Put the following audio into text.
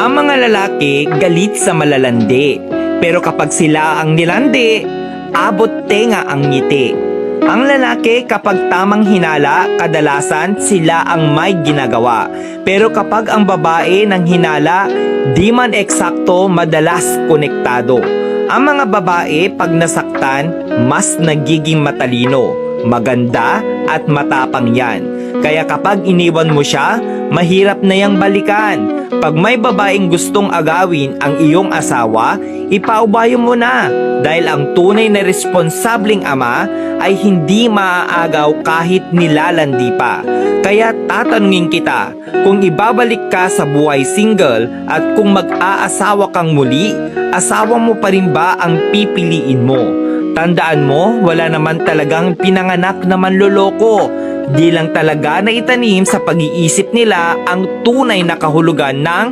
Ang mga lalaki galit sa malalandi, pero kapag sila ang nilandi, abot tenga ang ngiti. Ang lalaki kapag tamang hinala, kadalasan sila ang may ginagawa. Pero kapag ang babae ng hinala, di man eksakto, madalas konektado. Ang mga babae pag nasaktan, mas nagiging matalino, maganda at matapang yan. Kaya kapag iniwan mo siya, mahirap na yang balikan. Pag may babaeng gustong agawin ang iyong asawa, ipaubayo mo na. Dahil ang tunay na responsabling ama ay hindi maaagaw kahit nilalandi pa. Kaya tatanungin kita, kung ibabalik ka sa buhay single at kung mag-aasawa kang muli, asawa mo pa rin ba ang pipiliin mo? Tandaan mo, wala naman talagang pinanganak na manloloko. Di lang talaga na itanim sa pag-iisip nila ang tunay na kahulugan ng